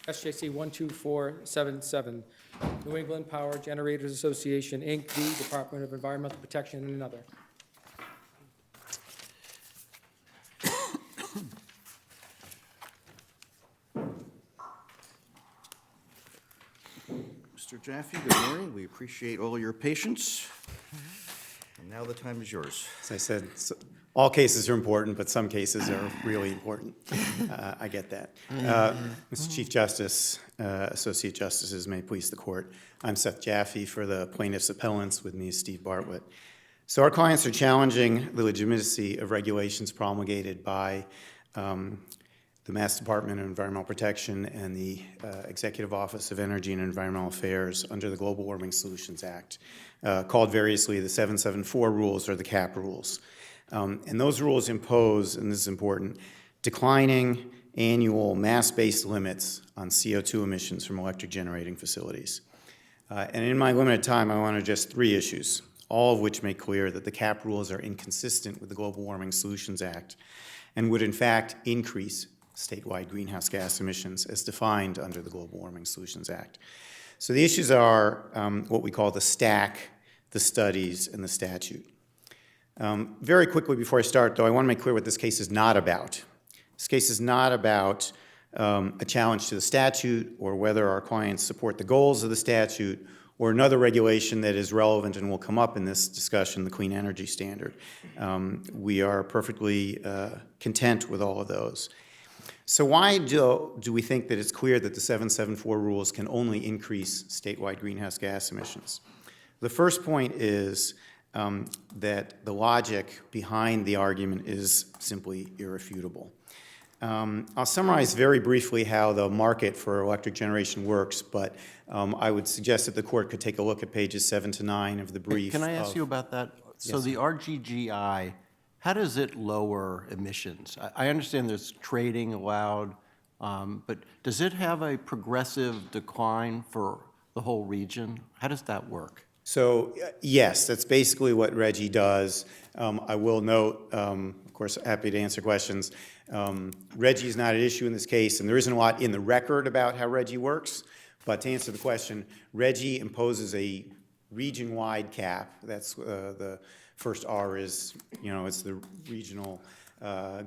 SJC-12477, New England Power Generators Association, Inc., v. Department of Environmental Protection, and another. Mr. Jaffe, good morning. We appreciate all your patience. And now the time is yours. As I said, all cases are important, but some cases are really important. I get that. Mr. Chief Justice, Associate Justices, may it please the Court. I'm Seth Jaffe for the plaintiffs' appellants. With me is Steve Bartlett. So our clients are challenging the legitimacy of regulations promulgated by the Mass Department of Environmental Protection and the Executive Office of Energy and Environmental Affairs under the Global Warming Solutions Act, called variously the 774 rules or the CAP rules. And those rules impose, and this is important, declining annual mass-based limits on CO2 emissions from electric generating facilities. And in my limited time, I want to address three issues, all of which make clear that the CAP rules are inconsistent with the Global Warming Solutions Act and would in fact increase statewide greenhouse gas emissions as defined under the Global Warming Solutions Act. So the issues are what we call the stack, the studies, and the statute. Very quickly before I start, though, I want to make clear what this case is not about. This case is not about a challenge to the statute or whether our clients support the goals of the statute or another regulation that is relevant and will come up in this discussion, the Clean Energy Standard. We are perfectly content with all of those. So why do we think that it's clear that the 774 rules can only increase statewide greenhouse gas emissions? The first point is that the logic behind the argument is simply irrefutable. I'll summarize very briefly how the market for electric generation works, but I would suggest that the Court could take a look at pages 7 to 9 of the brief. Can I ask you about that? So Yes. the RGGI, how does it lower emissions? I understand there's trading allowed, but does it have a progressive decline for the whole region? How does that work? So yes, that's basically what RGGI does. I will note, of course, happy to answer questions. RGGI is not an issue in this case, and there isn't a lot in the record about how RGGI works. But to answer the question, RGGI imposes a region-wide cap. That's the first R is, it's the regional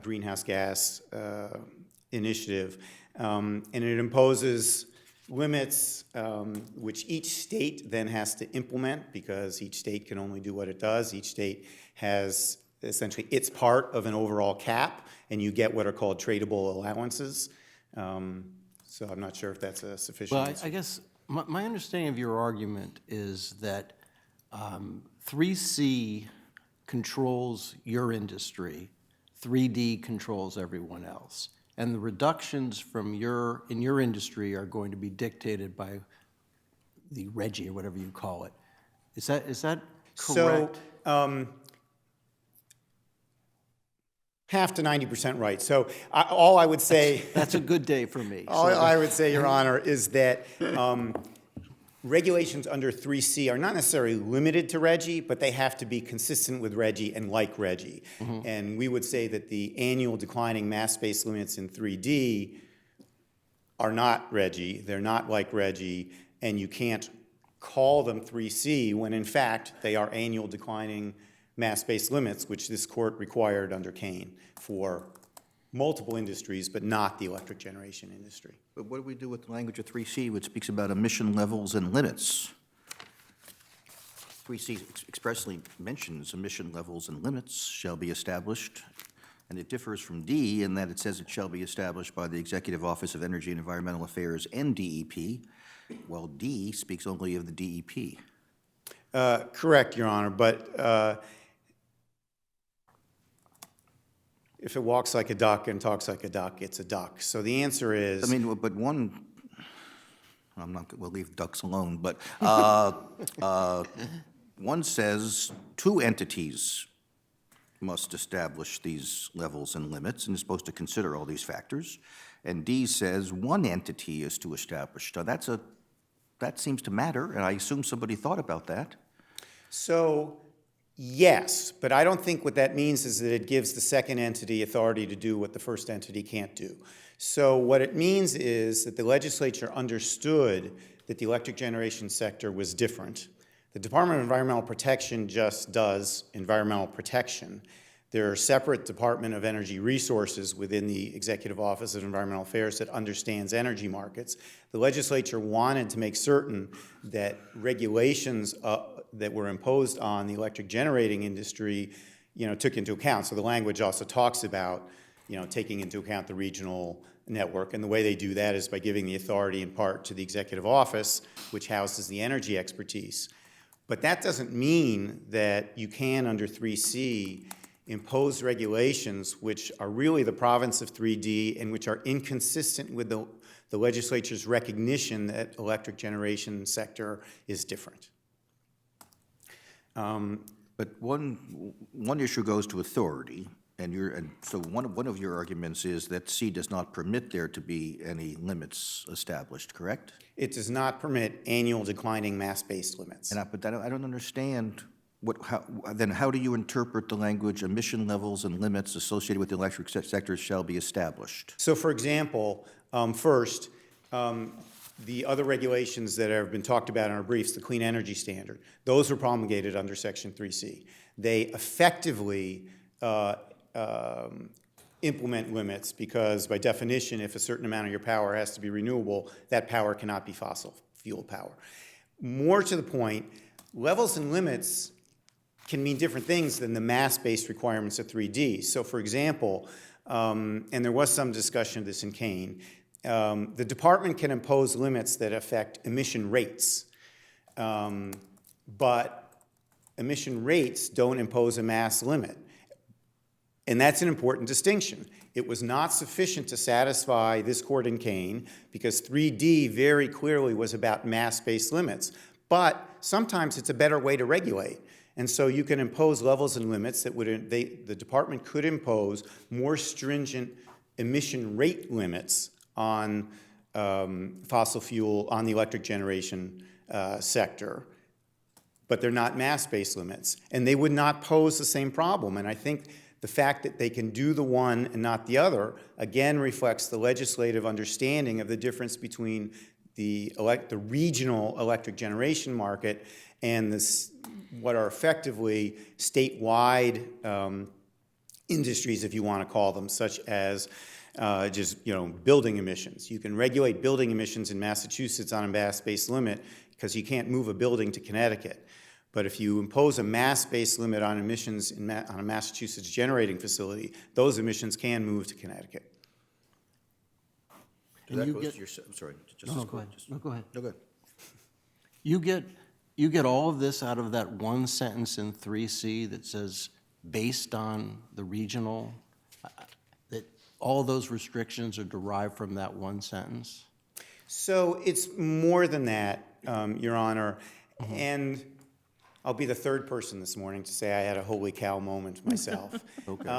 greenhouse gas initiative. And it imposes limits which each state then has to implement because each state can only do what it does. Each state has essentially its part of an overall cap, and you get what are called tradable allowances. So I'm not sure if that's a sufficient Well, answer. I guess my understanding of your argument is that 3C controls your industry, 3D controls everyone else. And the reductions from in your industry are going to be dictated by the RGGI or whatever you call it. Is that correct? So, half to 90% right. So all I would say... That's a good day for me. All I would say, Your Honor, is that regulations under 3C are not necessarily limited to RGGI, but they have to be consistent with RGGI and like RGGI. Mm-hmm. And we would say that the annual declining mass-based limits in 3D are not RGGI, they're not like RGGI, and you can't call them 3C when in fact they are annual declining mass-based limits, which this court required under Kane for multiple industries, but not the electric generation industry. But what do we do with the language of 3C, which speaks about emission levels and limits? 3C expressly mentions emission levels and limits shall be established, and it differs from D in that it says it shall be established by the Executive Office of Energy and Environmental Affairs and DEP, while D speaks only of the DEP. Correct, Your Honor, but if it walks like a duck and talks like a duck, it's a duck. So the answer is... I mean, but we'll leave ducks alone, but one says two entities must establish these levels and limits and is supposed to consider all these factors. And D says one entity is to establish. Now that seems to matter, and I assume somebody thought about that. So, yes, but I don't think what that means is that it gives the second entity authority to do what the first entity can't do. So what it means is that the legislature understood that the electric generation sector was different. The Department of Environmental Protection just does environmental protection. There are separate Department of Energy Resources within the Executive Office of Environmental Affairs that understands energy markets. The legislature wanted to make certain that regulations that were imposed on the electric generating industry, took into account. So the language also talks about, taking into account the regional network. And the way they do that is by giving the authority in part to the Executive Office, which houses the energy expertise. But that doesn't mean that you can, under 3C, impose regulations which are really the province of 3D and which are inconsistent with the legislature's recognition that electric generation sector is different. But one issue goes to authority, and so one of your arguments is that C does not permit there to be any limits established, correct? It does not permit annual declining mass-based limits. But I don't understand how do you interpret the language emission levels and limits associated with the electric sector shall be established? So, for example, first, the other regulations that have been talked about in our briefs, the Clean Energy Standard, those were promulgated under Section 3C. They effectively implement limits because, by definition, if a certain amount of your power has to be renewable, that power cannot be fossil fuel power. More to the point, levels and limits can mean different things than the mass-based requirements of 3D. So, for example, and there was some discussion of this in Kane, the department can impose limits that affect emission rates, but emission rates don't impose a mass limit. And that's an important distinction. It was not sufficient to satisfy this court in Kane because 3D very clearly was about mass-based limits. But sometimes it's a better way to regulate. And so you can impose levels and limits that the department could impose more stringent emission rate limits on fossil fuel, on the electric generation sector, but they're not mass-based limits. And they would not pose the same problem. And I think the fact that they can do the one and not the other, again, reflects the legislative understanding of the difference between the regional electric generation market and what are effectively statewide industries, if you want to call them, such as building emissions. You can regulate building emissions in Massachusetts on a mass-based limit because you can't move a building to Connecticut. But if you impose a mass-based limit on emissions on a Massachusetts generating facility, those emissions can move to Connecticut. I'm sorry. Go ahead. No, go ahead. No, go ahead. You get all of this out of that one sentence in 3C that says, based on the regional, that all those restrictions are derived from that one sentence? So it's more than that, Your Honor. And I'll be the third person this morning to say I had a holy cow moment myself. Okay.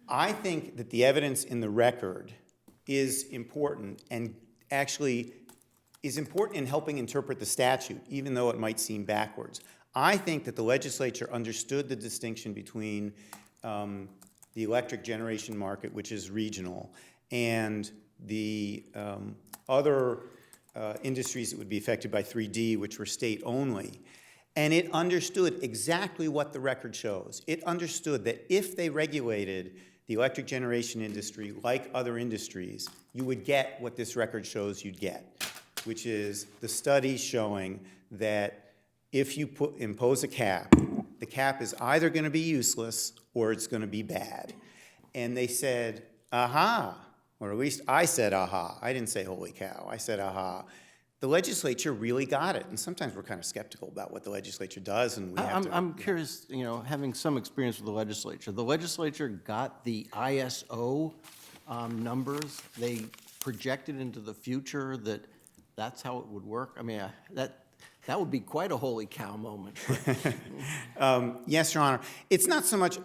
I think that the evidence in the record is important and actually is important in helping interpret the statute, even though it might seem backwards. I think that the legislature understood the distinction between the electric generation market, which is regional, and the other industries that would be affected by 3D, which were state only. And it understood exactly what the record shows. It understood that if they regulated the electric generation industry like other industries, you would get what this record shows you'd get, which is the study showing that if you impose a cap, the cap is either going to be useless or it's going to be bad. And they said, aha, or at least I said aha. I didn't say holy cow. I said aha. The legislature really got it. And sometimes we're kind of skeptical about what the legislature does, and we have to. I'm curious, having some experience with the legislature got the ISO numbers. They projected into the future that that's how it would work. I mean, that would be quite a holy cow moment. Yes, Your Honor. It's not so much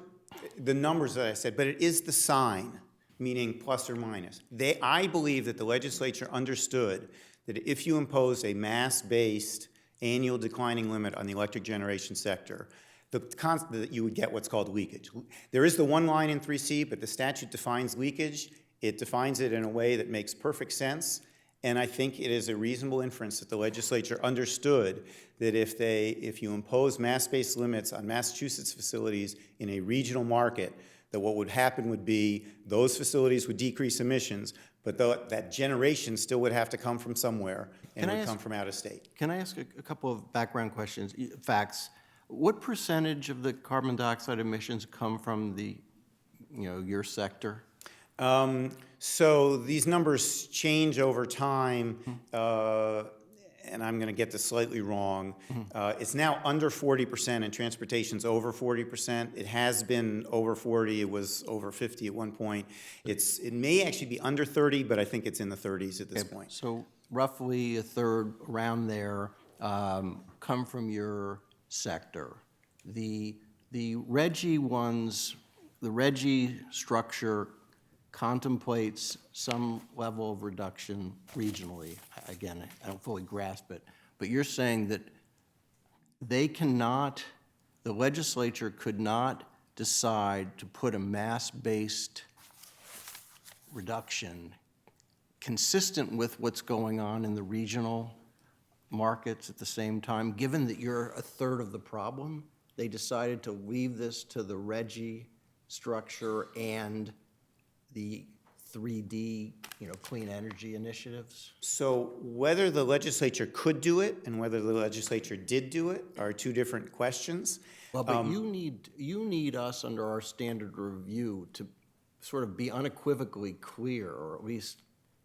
the numbers that I said, but it is the sign, meaning plus or minus. I believe that the legislature understood that if you impose a mass-based annual declining limit on the electric generation sector, that you would get what's called leakage. There is the one line in 3C, but the statute defines leakage It defines it in a way that makes perfect sense, and I think it is a reasonable inference that the legislature understood that if you impose mass-based limits on Massachusetts facilities in a regional market, that what would happen would be those facilities would decrease emissions, but that generation still would have to come from somewhere and would come from out of state. Can I ask a couple of background questions, facts? What percentage of the carbon dioxide emissions come from your sector? So these numbers change over time, and I'm going to get this slightly wrong. It's now under 40%, and transportation's over 40%. It has been over 40. It was over 50 at one point. It may actually be under 30, but I think it's in the 30s at this point. So roughly a third, around there, come from your sector. The RGGI ones, the RGGI structure contemplates some level of reduction regionally. Again, I don't fully grasp it, but you're saying that the legislature could not decide to put a mass-based reduction consistent with what's going on in the regional markets at the same time, given that you're a third of the problem? They decided to leave this to the RGGI structure and the 3D, clean energy initiatives? So whether the legislature could do it and whether the legislature did do it are two different questions. Well, but you need us under our standard review to sort of be unequivocally clear, or at least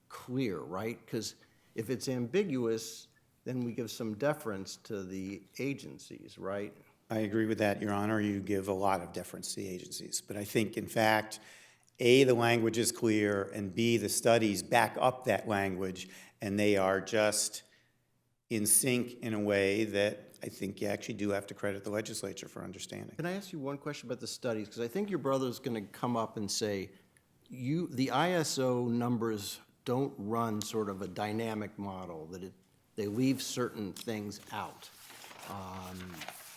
clear, right? Because if it's ambiguous, then we give some deference to the agencies, right? I agree with that, Your Honor. You give a lot of deference to the agencies. But I think, in fact, A, the language is clear, and B, the studies back up that language, and they are just in sync in a way that I think you actually do have to credit the legislature for understanding. Can I ask you one question about the studies? Because I think your brother's going to come up and say, the ISO numbers don't run sort of a dynamic model, that they leave certain things out,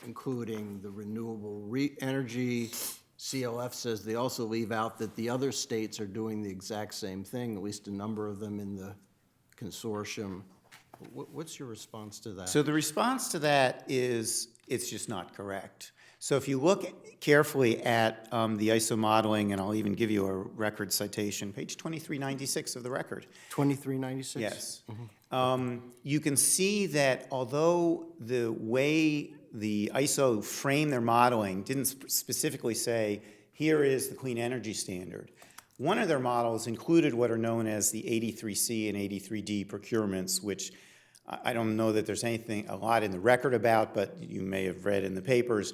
including the renewable energy. CLF says they also leave out that the other states are doing the exact same thing, at least a number of them in the consortium. What's your response to that? So the response to that is it's just not correct. So if you look carefully at the ISO modeling, and I'll even give you a record citation, page 2396 of the record. 2396? Yes. You can see that although the way the ISO framed their modeling didn't specifically say, here is the clean energy standard, one of their models included what are known as the 83C and 83D procurements, which I don't know that there's a lot in the record about, but you may have read in the papers.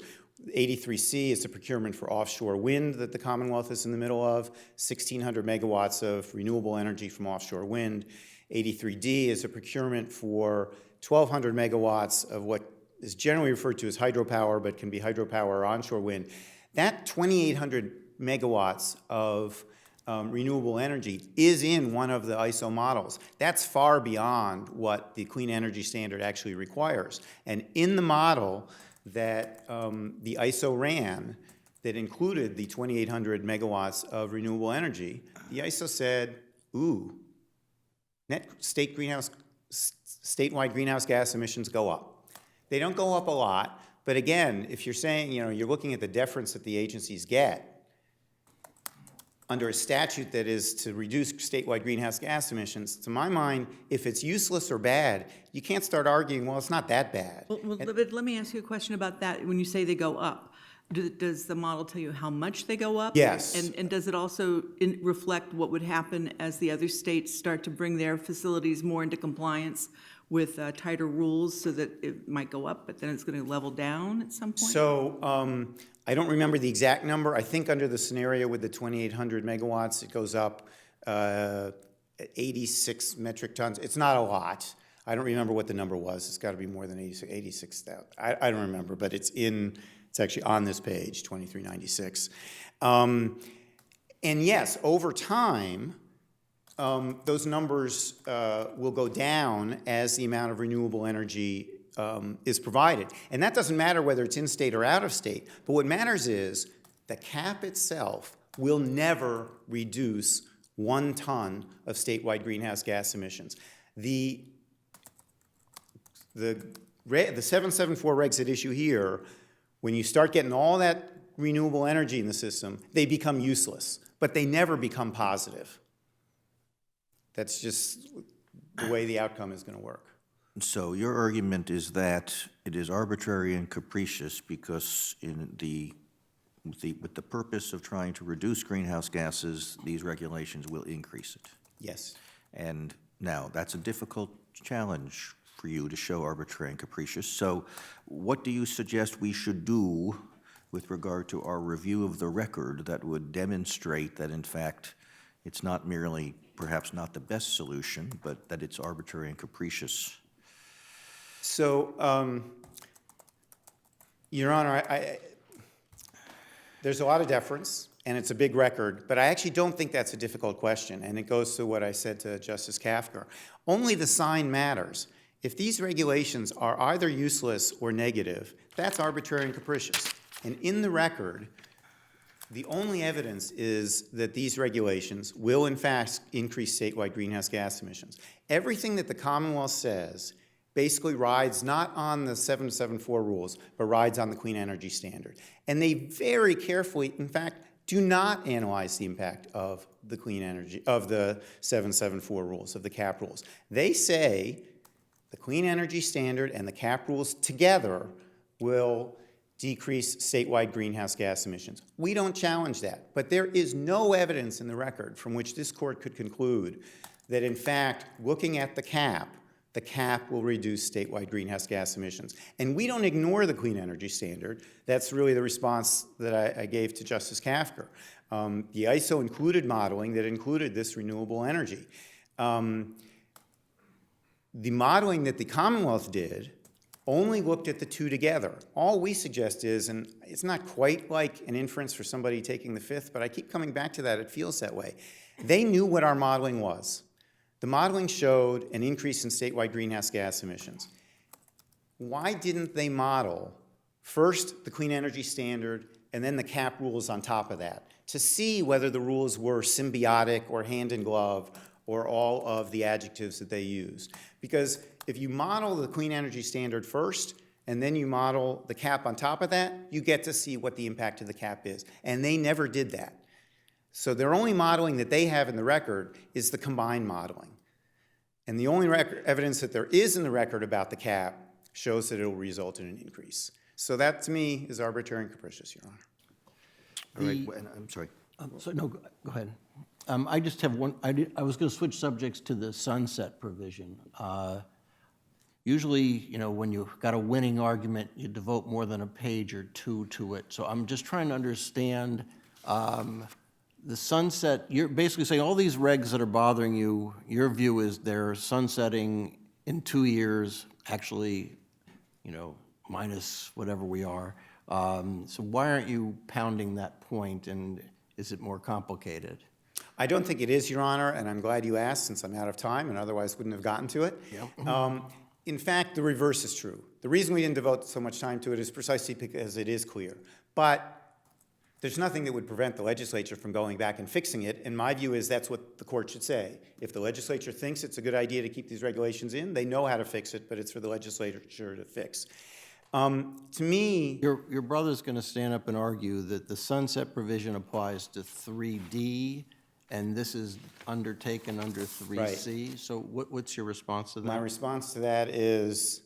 83C is the procurement for offshore wind that the Commonwealth is in the middle of, 1,600 megawatts of renewable energy from offshore wind. 83D is a procurement for 1,200 megawatts of what is generally referred to as hydropower, but can be hydropower or onshore wind. That 2,800 megawatts of renewable energy is in one of the ISO models. That's far beyond what the clean energy standard actually requires. And in the model that the ISO ran that included the 2,800 megawatts of renewable energy, the ISO said, ooh, net statewide greenhouse gas emissions go up. They don't go up a lot, but again, if you're saying, you're looking at the deference that the agencies get, under a statute that is to reduce statewide greenhouse gas emissions, to my mind, if it's useless or bad, you can't start arguing, well, it's not that bad. Well, but let me ask you a question about that. When you say they go up, does the model tell you how much they go up? Yes. And does it also reflect what would happen as the other states start to bring their facilities more into compliance with tighter rules, so that it might go up, but then it's going to level down at some point? So I don't remember the exact number. I think under the scenario with the 2,800 megawatts, it goes up 86 metric tons. It's not a lot. I don't remember what the number was. It's got to be more than 86,000. I don't remember, but it's actually on this page, 2396. And yes, over time, those numbers will go down as the amount of renewable energy is provided. And that doesn't matter whether it's in-state or out-of-state, but what matters is the cap itself will never reduce 1 ton of statewide greenhouse gas emissions. The 774 regs at issue here, when you start getting all that renewable energy in the system, they become useless, but they never become positive. That's just the way the outcome is going to work. So your argument is that it is arbitrary and capricious because with the purpose of trying to reduce greenhouse gases, these regulations will increase it. Yes. And now, that's a difficult challenge for you to show arbitrary and capricious. So what do you suggest we should do with regard to our review of the record that would demonstrate that, in fact, it's not merely, perhaps not the best solution, but that it's arbitrary and capricious? So, Your Honor, there's a lot of deference, and it's a big record, but I actually don't think that's a difficult question, and it goes to what I said to Justice Kafka. Only the sign matters. If these regulations are either useless or negative, that's arbitrary and capricious. And in the record, the only evidence is that these regulations will, in fact, increase statewide greenhouse gas emissions. Everything that the Commonwealth says basically rides not on the 774 rules, but rides on the Clean Energy Standard. And they very carefully, in fact, do not analyze the impact of the clean energy, of the 774 rules, of the CAP rules. They say the Clean Energy Standard and the CAP rules together will decrease statewide greenhouse gas emissions. We don't challenge that, but there is no evidence in the record from which this court could conclude that, in fact, looking at the CAP will reduce statewide greenhouse gas emissions. And we don't ignore the Clean Energy Standard. That's really the response that I gave to Justice Kafka. The ISO included modeling that included this renewable energy. The modeling that the Commonwealth did only looked at the two together. All we suggest is, and it's not quite like an inference for somebody taking the fifth, but I keep coming back to that, it feels that way. They knew what our modeling was. The modeling showed an increase in statewide greenhouse gas emissions. Why didn't they model first the Clean Energy Standard and then the CAP rules on top of that to see whether the rules were symbiotic or hand in glove or all of the adjectives that they used? Because if you model the Clean Energy Standard first and then you model the CAP on top of that, you get to see what the impact of the CAP is. And they never did that. So their only modeling that they have in the record is the combined modeling. And the only evidence that there is in the record about the CAP shows that it will result in an increase. So that, to me, is arbitrary and capricious, Your Honor. All right, and I'm sorry. No, go ahead. I just have one. I was going to switch subjects to the sunset provision. Usually, you know, when you've got a winning argument, you devote more than a page or two to it. So I'm just trying to understand the sunset. You're basically saying all these regs that are bothering you, your view is they're sunsetting in 2 years, actually, you know, minus whatever we are. So why aren't you pounding that point, and is it more complicated? I don't think it is, Your Honor, and I'm glad you asked since I'm out of time and otherwise wouldn't have gotten to it. Yep. In fact, the reverse is true. The reason we didn't devote so much time to it is precisely because it is clear. But there's nothing that would prevent the legislature from going back and fixing it, and my view is that's what the court should say. If the legislature thinks it's a good idea to keep these regulations in, they know how to fix it, but it's for the legislature to fix. To me... Your brother's going to stand up and argue that the sunset provision applies to 3D, and this is undertaken under 3C. Right. So what's your response to that? My response to that is...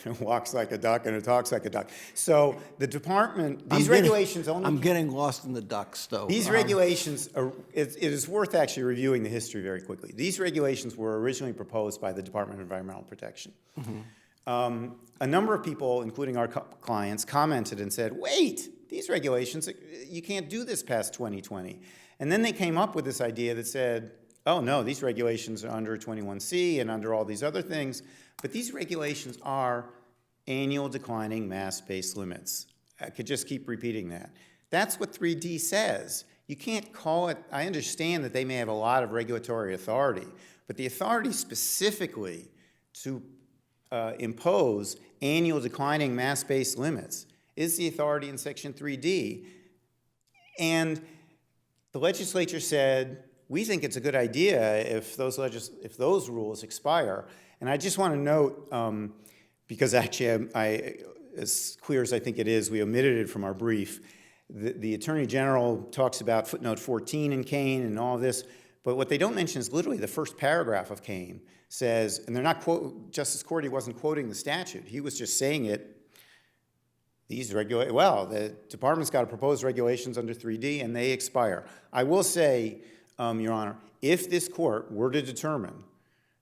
it walks like a duck and it talks like a duck. So the department, these regulations only... I'm getting lost in the ducks, though. These regulations, it is worth actually reviewing the history very quickly. These regulations were originally proposed by the Department of Environmental Protection. Mm-hmm. A number of people, including our clients, commented and said, wait, these regulations, you can't do this past 2020. And then they came up with this idea that said, oh no, these regulations are under 21C and under all these other things, but these regulations are annual declining mass-based limits. I could just keep repeating that. That's what 3D says. You can't call it, I understand that they may have a lot of regulatory authority, but the authority specifically to impose annual declining mass-based limits is the authority in Section 3D. And the legislature said, we think it's a good idea if those rules expire. And I just want to note, because actually as clear as I think it is, we omitted it from our brief. The Attorney General talks about footnote 14 in Kane and all of this, but what they don't mention is literally the first paragraph of Kane says, and they're not Justice Cordy wasn't quoting the statute, he was just saying it, the department's got to propose regulations under 3D and they expire. I will say, Your Honor, if this court were to determine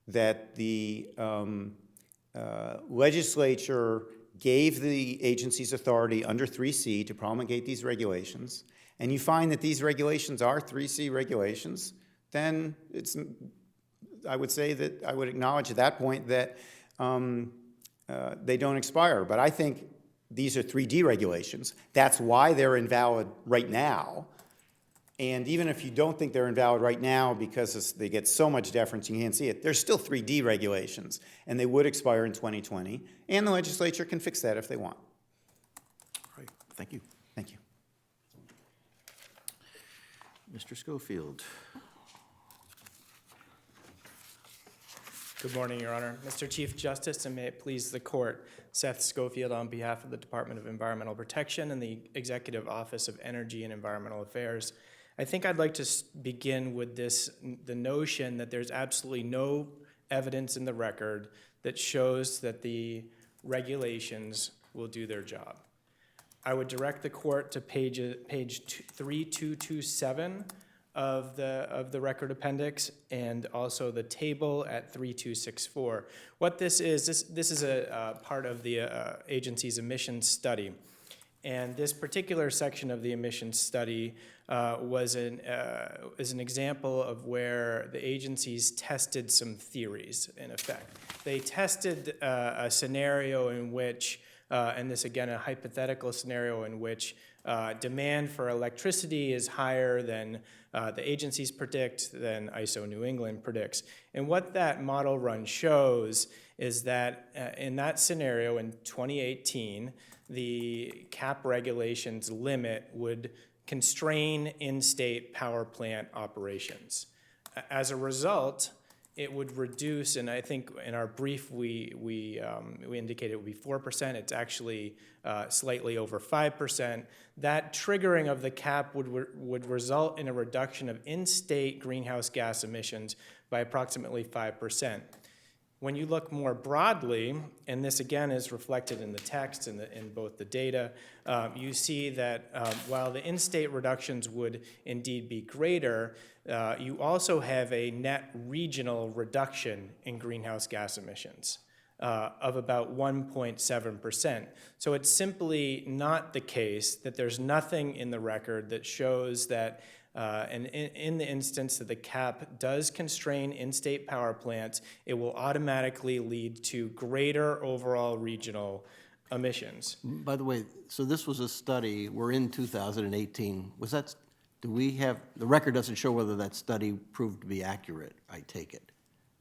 that the legislature gave the agencies authority under 3C to promulgate these regulations, and you find that these regulations are 3C regulations, then I would say that I would acknowledge at that point that they don't expire. But I think these are 3D regulations. That's why they're invalid right now. And even if you don't think they're invalid right now because they get so much deference you can't see it, they're still 3D regulations, and they would expire in 2020, and the legislature can fix that if they want. All right, thank you. Thank you. Mr. Schofield. Good morning, Your Honor. Mr. Chief Justice, and may it please the Court, Seth Schofield on behalf of the Department of Environmental Protection and the Executive Office of Energy and Environmental Affairs. I think I'd like to begin with the notion that there's absolutely no evidence in the record that shows that the regulations will do their job. I would direct the Court to page 3227 of the record appendix, and also the table at 3264. What this is a part of the agency's emissions study. And this particular section of the emissions study is an example of where the agencies tested some theories, in effect. They tested a scenario in which, and this again a hypothetical scenario in which demand for electricity is higher than the agencies predict, than ISO New England predicts. And what that model run shows is that in that scenario in 2018, the CAP regulations limit would constrain in-state power plant operations. As a result, it would reduce, and I think in our brief we indicated it would be 4%. It's actually slightly over 5%. That triggering of the cap would result in a reduction of in-state greenhouse gas emissions by approximately 5%. When you look more broadly, and this again is reflected in the text and in both the data, you see that while the in-state reductions would indeed be greater, you also have a net regional reduction in greenhouse gas emissions of about 1.7%. So it's simply not the case that there's nothing in the record that shows that and in the instance that the cap does constrain in-state power plants, it will automatically lead to greater overall regional emissions. By the way, so this was a study, we're in 2018. Do we have, the record doesn't show whether that study proved to be accurate, I take it.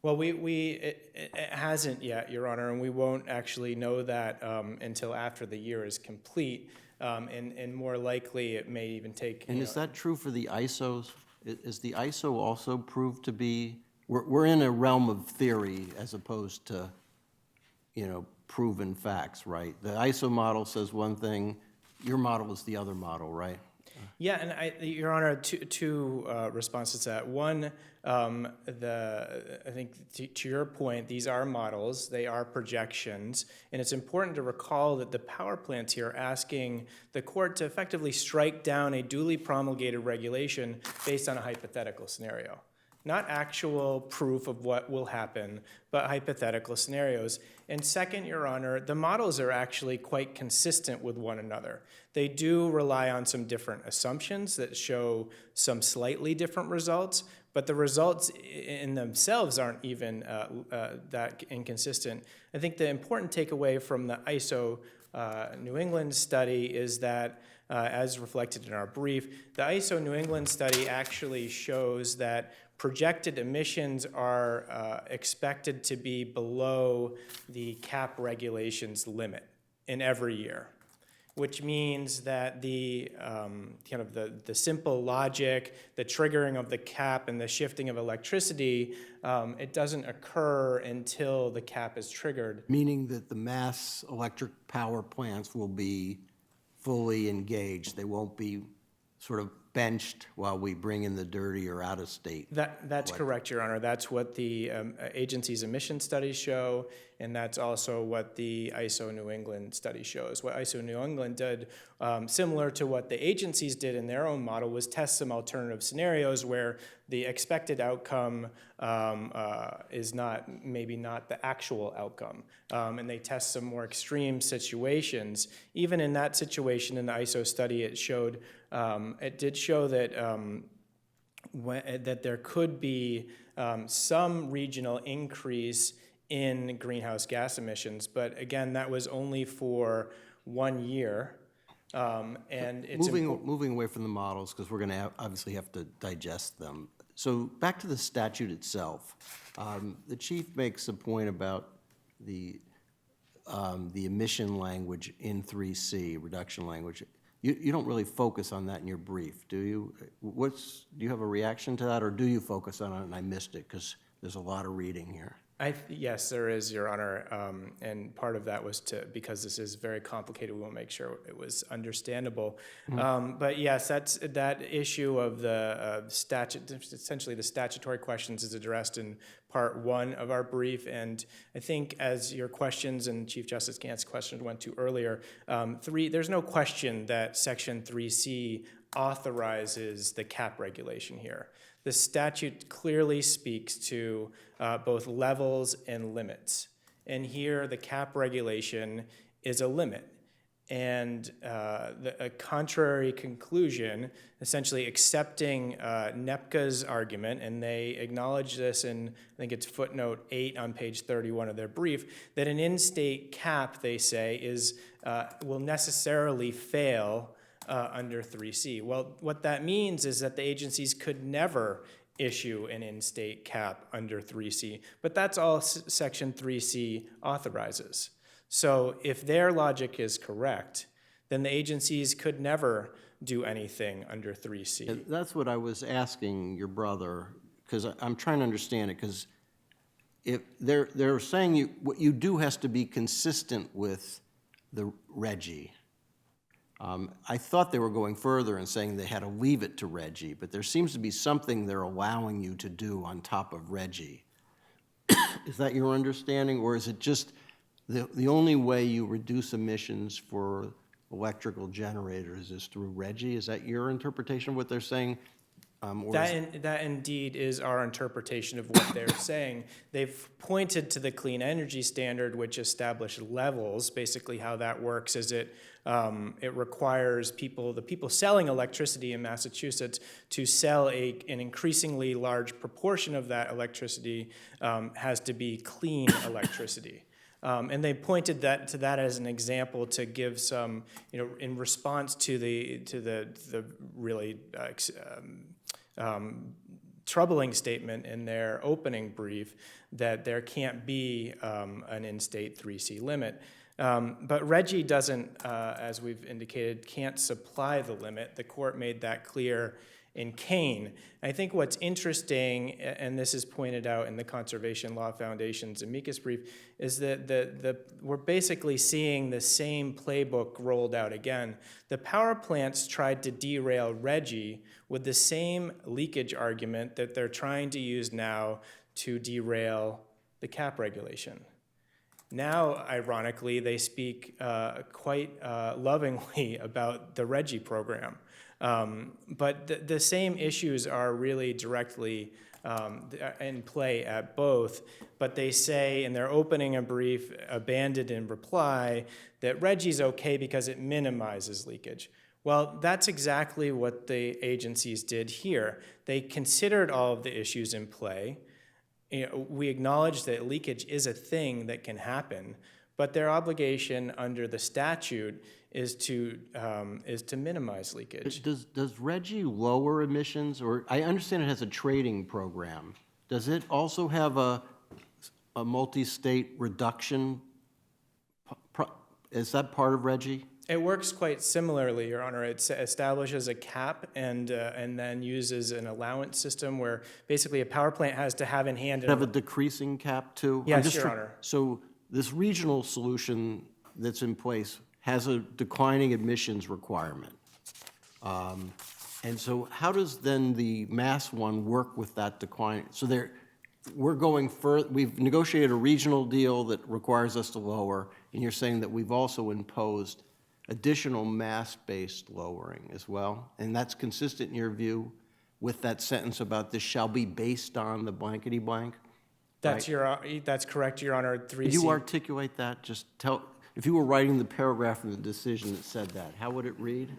Well, it hasn't yet, Your Honor, and we won't actually know that until after the year is complete. And more likely, it may even take. And is that true for the ISOs? Is the ISO also proved to be? We're in a realm of theory as opposed to, proven facts, right? The ISO model says one thing. Your model is the other model, right? Yeah, and Your Honor, two responses to that. One, I think to your point, these are models, they are projections, and it's important to recall that the power plants here are asking the court to effectively strike down a duly promulgated regulation based on a hypothetical scenario. Not actual proof of what will happen, but hypothetical scenarios. And second, Your Honor, the models are actually quite consistent with one another. They do rely on some different assumptions that show some slightly different results, but the results in themselves aren't even that inconsistent. I think the important takeaway from the ISO New England study is that, as reflected in our brief, the ISO New England study actually shows that projected emissions are expected to be below the CAP regulations limit in every year. which means that the kind of the simple logic, the triggering of the cap and the shifting of electricity, it doesn't occur until the cap is triggered. Meaning that the mass electric power plants will be fully engaged. They won't be sort of benched while we bring in the dirty or out-of-state. That's correct, Your Honor. That's what the agency's emission studies show, and that's also what the ISO New England study shows. What ISO New England did, similar to what the agencies did in their own model, was test some alternative scenarios where the expected outcome is maybe not the actual outcome. And they test some more extreme situations. Even in that situation in the ISO study, it did show that that there could be some regional increase in greenhouse gas emissions, but again, that was only for 1 year. And it's moving away from the models, because we're going to obviously have to digest them. So back to the statute itself. The chief makes a point about the emission language in 3C, reduction language. You don't really focus on that in your brief, do you? Do you have a reaction to that, or do you focus on it and I missed it because there's a lot of reading here? Yes, there is, Your Honor, and part of that was because this is very complicated, we want to make sure it was understandable. But yes, that issue of the essentially the statutory questions is addressed in part 1 of our brief, and I think as your questions and Chief Justice Gantz's questions went to earlier, there's no question that Section 3C authorizes the cap regulation here. The statute clearly speaks to both levels and limits. And here, the cap regulation is a limit. And a contrary conclusion, essentially accepting NEPCA's argument, and they acknowledge this in, I think it's footnote 8 on page 31 of their brief, that an in-state cap, they say, will necessarily fail under 3C. Well, what that means is that the agencies could never issue an in-state cap under 3C, but that's all Section 3C authorizes. So if their logic is correct, then the agencies could never do anything under 3C. That's what I was asking your brother, because I'm trying to understand it, because if they're saying what you do has to be consistent with the RGGI. I thought they were going further and saying they had to leave it to RGGI, but there seems to be something they're allowing you to do on top of RGGI. Is that your understanding, or is it just the only way you reduce emissions for electrical generators is through RGGI? Is that your interpretation of what they're saying? That indeed is our interpretation of what they're saying. They've pointed to the Clean Energy Standard, which established levels. Basically, how that works is it requires the people selling electricity in Massachusetts to sell an increasingly large proportion of that electricity has to be clean electricity. And they pointed to that as an example to give some, in response to the really troubling statement in their opening brief that there can't be an in-state 3C limit. But RGGI doesn't, as we've indicated, can't supply the limit. The court made that clear in Kane. I think what's interesting, and this is pointed out in the Conservation Law Foundation's amicus brief, is that we're basically seeing the same playbook rolled out again. The power plants tried to derail RGGI with the same leakage argument that they're trying to use now to derail the cap regulation. Now, ironically, they speak quite lovingly about the RGGI program. But the same issues are really directly in play at both, but they say in their opening a brief, abandoned in reply, that RGGI is okay because it minimizes leakage. Well, that's exactly what the agencies did here. They considered all of the issues in play. We acknowledge that leakage is a thing that can happen, but their obligation under the statute is to minimize leakage. Does RGGI lower emissions, or I understand it has a trading program. Does it also have a multi-state reduction? Is that part of RGGI? It works quite similarly, Your Honor. It establishes a cap and then uses an allowance system where basically a power plant has to have in hand. Have a decreasing cap too? I'm Yes, just Your try- Honor. So this regional solution that's in place has a declining emissions requirement. And so how does then the Mass one work with that decline? So we're going further, we've negotiated a regional deal that requires us to lower, and you're saying that we've also imposed additional mass-based lowering as well? And that's consistent in your view with that sentence about this shall be based on the blankety blank? That's that's correct, Your Honor. 3C. Could you articulate that? Just tell, if you were writing the paragraph in the decision that said that, how would it read?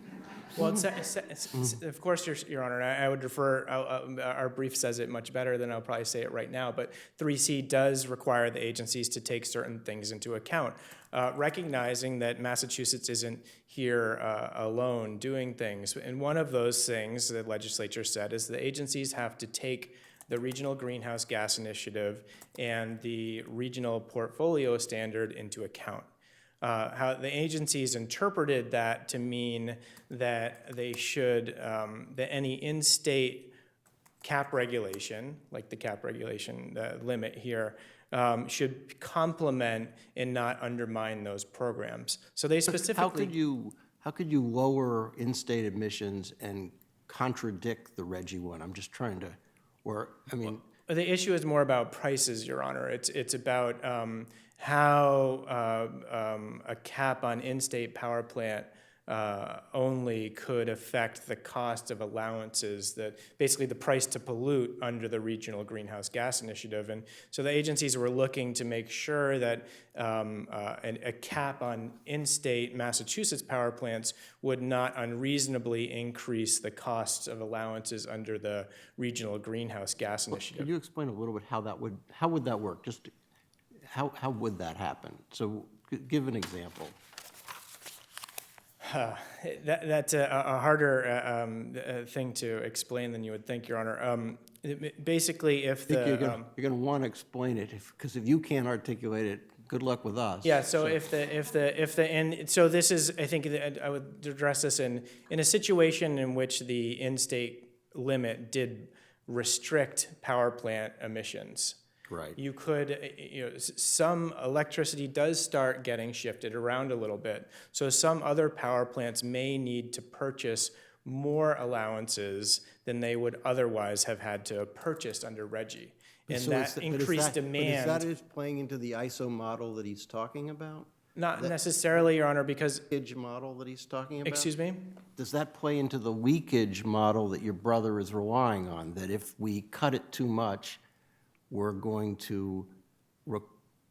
Well, of course, Your Honor, I would refer, our brief says it much better than I'll probably say it right now, but 3C does require the agencies to take certain things into account, recognizing that Massachusetts isn't here alone doing things. And one of those things the legislature said is the agencies have to take the Regional Greenhouse Gas Initiative and the Regional Portfolio Standard into account. How the agencies interpreted that to mean that they should, that any in-state cap regulation, like the cap regulation limit here, should complement and not undermine those programs. So they specifically. How could you lower in-state emissions and contradict the Reggie one? I'm just trying to, The issue is more about prices, Your Honor. It's about how a cap on in-state power plant only could affect the cost of allowances, that basically the price to pollute under the Regional Greenhouse Gas Initiative. And so the agencies were looking to make sure that a cap on in-state Massachusetts power plants would not unreasonably increase the costs of allowances under the Regional Greenhouse Gas Initiative. could you explain a little bit how would that work? Just how would that happen? So give an example. That's a harder thing to explain than you would think, Your Honor. Basically, if I think you're the going to want to explain it, because if you can't articulate it, good luck with us. yeah, so and so this is, I think that I would address this in a situation in which the in-state limit did restrict power plant emissions. Right. You could, some electricity does start getting shifted around a little bit. So some other power plants may need to purchase more allowances than they would otherwise have had to purchase under Reggie. And So that increased demand. But is that playing into the ISO model that he's talking about? Not necessarily, Your Honor, because, Leakage model that he's talking about? excuse me? Does that play into the leakage model that your brother is relying on? That if we cut it too much, we're going to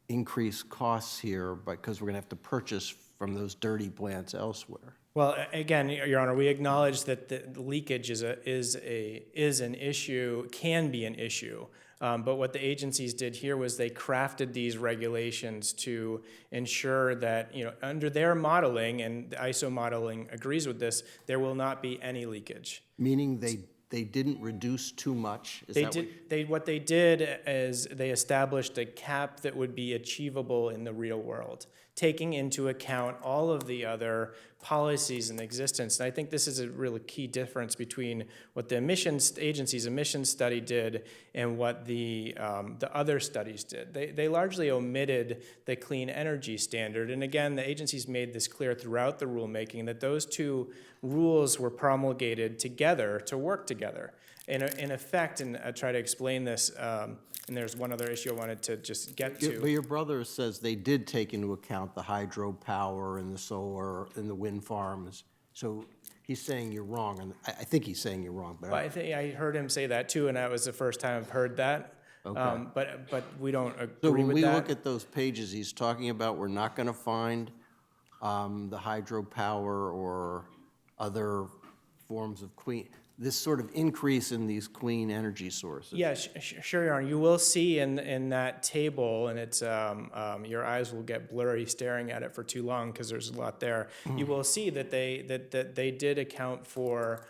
increase costs here because we're going to have to purchase from those dirty plants elsewhere? Well, again, Your Honor, we acknowledge that the leakage is an issue, can be an issue. But what the agencies did here was they crafted these regulations to ensure that, under their modeling, and the ISO modeling agrees with this, there will not be any leakage. Meaning they didn't reduce too much? What they did is they established a cap that would be achievable in the real world, taking into account all of the other policies in existence. And I think this is a really key difference between what the agency's emissions study did and what the other studies did. They largely omitted the clean energy standard. And again, the agencies made this clear throughout the rulemaking that those two rules were promulgated together to work together. In effect, and I try to explain this, and there's one other issue I wanted to just get to. But your brother says they did take into account the hydropower and the solar and the wind farms. So he's saying you're wrong, and I think he's saying you're wrong. But Well, I think I heard him say that too, and that was the first time I've heard that. Okay. But we don't agree So when with we that. look at those pages he's talking about, we're not going to find the hydropower or other forms of this sort of increase in these clean energy sources. Yeah, sure, Your Honor. You will see in that table, and it's your eyes will get blurry staring at it for too long because there's a lot there. You will see that they did account for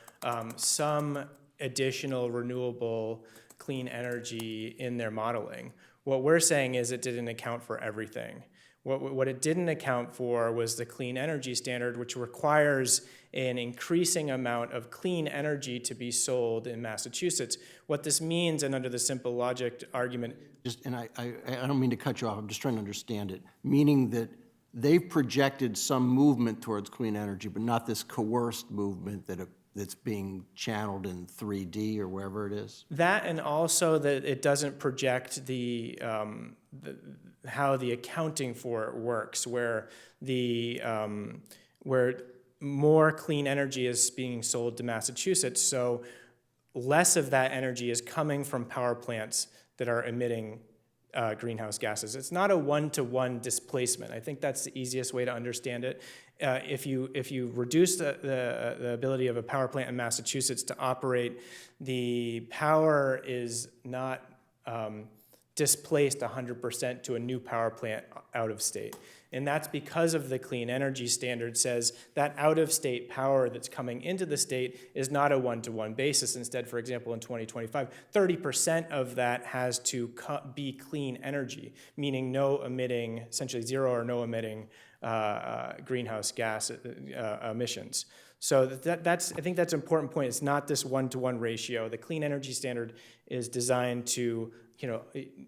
some additional renewable clean energy in their modeling. What we're saying is it didn't account for everything. What it didn't account for was the clean energy standard, which requires an increasing amount of clean energy to be sold in Massachusetts. What this means, and under the simple logic argument, And I don't mean to cut you off, I'm just trying to understand it, meaning that they've projected some movement towards clean energy, but not this coerced movement that's being channeled in 3D or wherever it is? that, and also that it doesn't project how the accounting for it works, where where more clean energy is being sold to Massachusetts, so less of that energy is coming from power plants that are emitting greenhouse gases. It's not a one-to-one displacement. I think that's the easiest way to understand it. If you reduce the ability of a power plant in Massachusetts to operate, the power is not displaced 100% to a new power plant out of state. And that's because of the clean energy standard says that out-of-state power that's coming into the state is not a one-to-one basis. Instead, for example, in 2025, 30% of that has to be clean energy, meaning no emitting, essentially zero or no emitting greenhouse gas emissions. So I think that's an important point. It's not this one-to-one ratio. The clean energy standard is designed to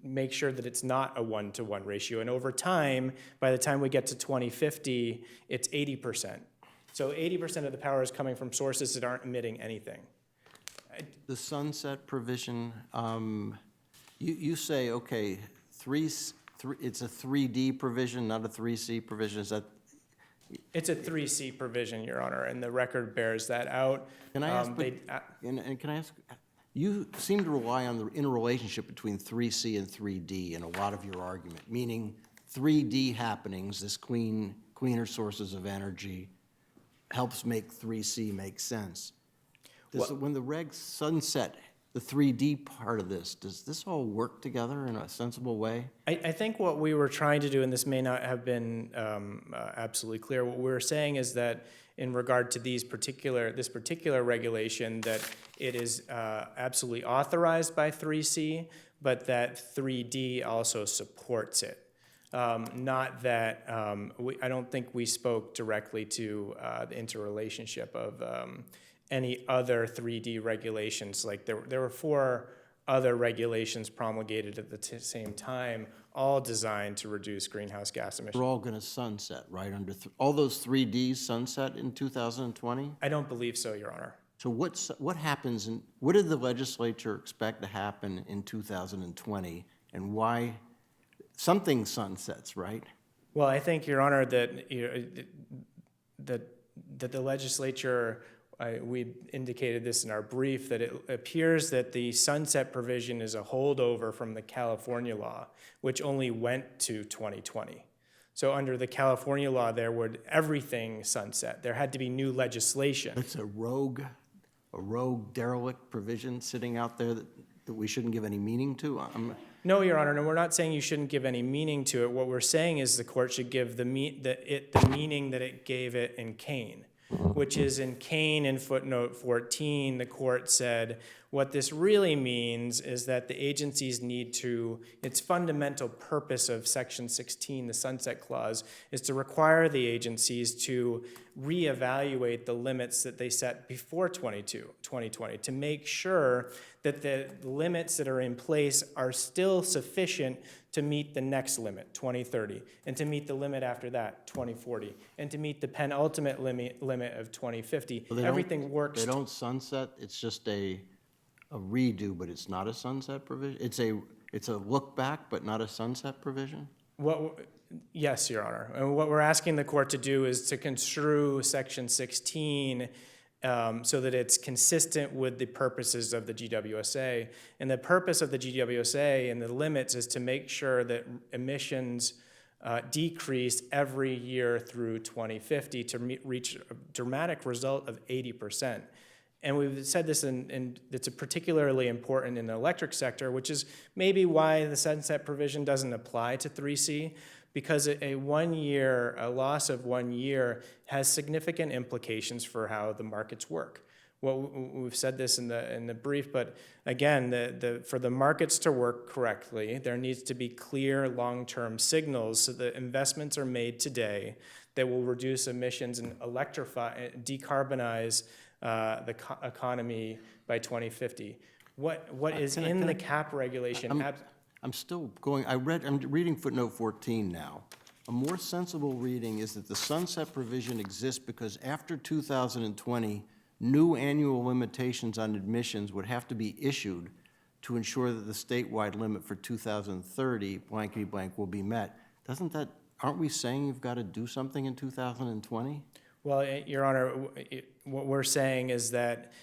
make sure that it's not a one-to-one ratio. And over time, by the time we get to 2050, it's 80%. So 80% of the power is coming from sources that aren't emitting anything. The sunset provision, you say, okay, it's a 3D provision, not a 3C provision. Is that? It's a 3C provision, Your Honor, and the record bears that out. Can I ask, and can I ask, you seem to rely on the interrelationship between 3C and 3D in a lot of your argument, meaning 3D happenings, this cleaner sources of energy, helps make 3C make sense. When the regs sunset the 3D part of this, does this all work together in a sensible way? I think what we were trying to do, and this may not have been absolutely clear, what we were saying is that in regard to this particular regulation, that it is absolutely authorized by 3C, but that 3D also supports it. Not that, I don't think we spoke directly to the interrelationship of any other 3D regulations. Like there were 4 other regulations promulgated at the same time, all designed to reduce greenhouse gas emissions. They're all going to sunset, right? All those 3Ds sunset in 2020? I don't believe so, Your Honor. So what happens, what did the legislature expect to happen in 2020, and why something sunsets, right? Well, I think, Your Honor, that the legislature, we indicated this in our brief, that it appears that the sunset provision is a holdover from the California law, which only went to 2020. So under the California law, there would everything sunset. There had to be new legislation. It's a rogue derelict provision sitting out there that we shouldn't give any meaning to? No, Your Honor, no, we're not saying you shouldn't give any meaning to it. What we're saying is the court should give the meaning that it gave it in Kane, which is in Kane in footnote 14, the court said, what this really means is that the agencies need to, its fundamental purpose of Section 16, the Sunset Clause, is to require the agencies to reevaluate the limits that they set before 2020, to make sure that the limits that are in place are still sufficient to meet the next limit, 2030, and to meet the limit after that, 2040, and to meet the penultimate limit of 2050. Well, everything works. They don't sunset, it's just a redo, but it's not a sunset provision? It's a look back, but not a sunset provision? Yes, Your Honor. And what we're asking the court to do is to construe Section 16 so that it's consistent with the purposes of the GWSA. And the purpose of the GWSA and the limits is to make sure that emissions decrease every year through 2050 to reach a dramatic result of 80%. And we've said this, and it's particularly important in the electric sector, which is maybe why the sunset provision doesn't apply to 3C, because a loss of 1 year has significant implications for how the markets work. We've said this in the brief, but again, for the markets to work correctly, there needs to be clear long-term signals so that investments are made today that will reduce emissions and decarbonize the economy by 2050. What is in the cap regulation? I'm still going, I'm reading footnote 14 now. A more sensible reading is that the sunset provision exists because after 2020, new annual limitations on emissions would have to be issued to ensure that the statewide limit for 2030 blankety blank will be met. Aren't we saying you've got to do something in 2020? Well, Your Honor, what we're saying is that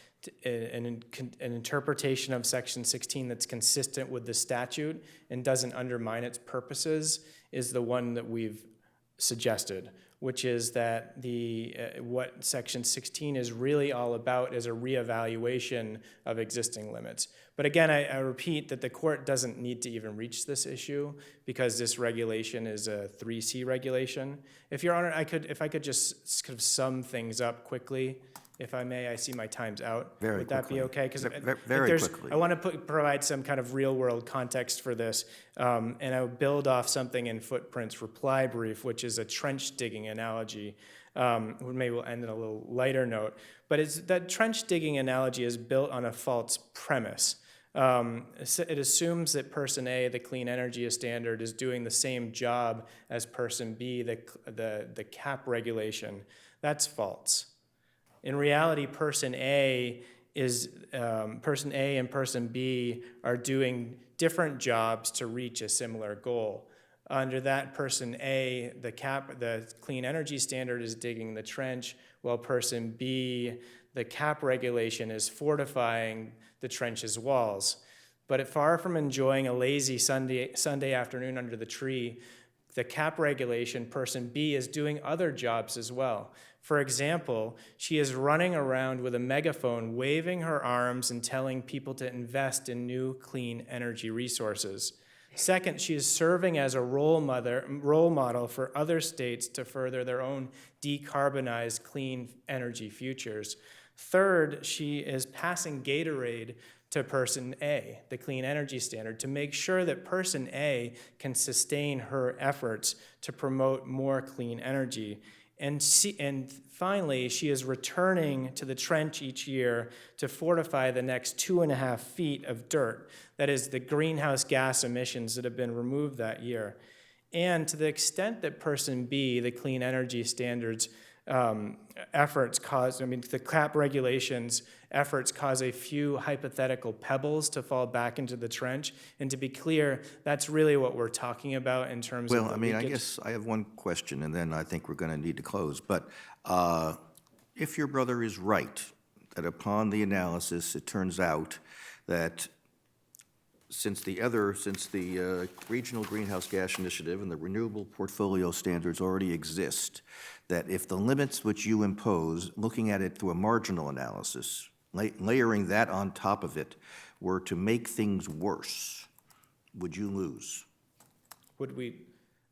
an interpretation of Section 16 that's consistent with the statute and doesn't undermine its purposes is the one that we've suggested, which is that what Section 16 is really all about is a reevaluation of existing limits. But again, I repeat that the court doesn't need to even reach this issue because this regulation is a 3C regulation. If Your Honor, if I could just kind of sum things up quickly, if I may. I see my time's out. Would that be okay? Because Very quickly. I want to provide some kind of real-world context for this, and I'll build off something in Footprint's reply brief, which is a trench digging analogy. Maybe we'll end on a little lighter note. But that trench digging analogy is built on a false premise. It assumes that person A, the clean energy standard, is doing the same job as person B, the cap regulation. That's false. In reality, person A and person B are doing different jobs to reach a similar goal. Under that person A, the clean energy standard is digging the trench, while person B, the cap regulation is fortifying the trench's walls. But far from enjoying a lazy Sunday afternoon under the tree, the cap regulation, person B, is doing other jobs as well. For example, she is running around with a megaphone, waving her arms and telling people to invest in new clean energy resources. Second, she is serving as a role model for other states to further their own decarbonized clean energy futures. Third, she is passing Gatorade to person A, the clean energy standard, to make sure that person A can sustain her efforts to promote more clean energy. And finally, she is returning to the trench each year to fortify the next 2.5 feet of dirt. That is the greenhouse gas emissions that have been removed that year. And to the extent that person B, the clean energy standards efforts cause, the cap regulations efforts cause a few hypothetical pebbles to fall back into the trench. And to be clear, that's really what we're talking about in terms of the leakage. I guess I have one question, and then I think we're going to need to close. But if your brother is right, that upon the analysis, it turns out that since the Regional Greenhouse Gas Initiative and the Renewable Portfolio Standards already exist, that if the limits which you impose, looking at it through a marginal analysis, layering that on top of it, were to make things worse, would you lose? Would we?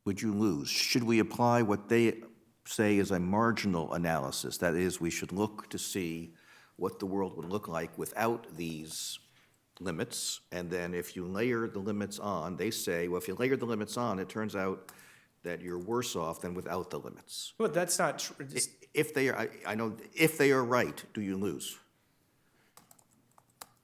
Would you lose? Should we apply what they say is a marginal analysis? That is, we should look to see what the world would look like without these limits, and then if you layer the limits on, they say, well, if you layer the limits on, it turns out that you're worse off than without the limits. Well, that's not true. If they are, I know, if they are right, do you lose?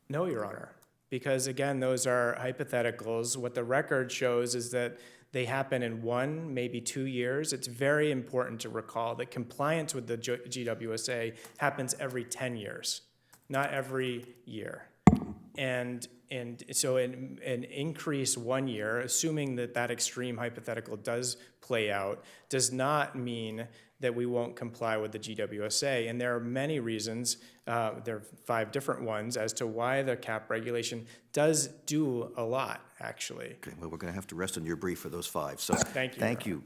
No, Your Honor, because again, those are hypotheticals. What the record shows is that they happen in 1, maybe 2 years. It's very important to recall that compliance with the GWSA happens every 10 years, not every year. And so an increase 1 year, assuming that extreme hypothetical does play out, does not mean that we won't comply with the GWSA. And there are many reasons, there are 5 different ones, as to why the cap regulation does do a lot, actually. Okay, well, we're going to have to rest on your brief for those 5. So Thank you. Thank you.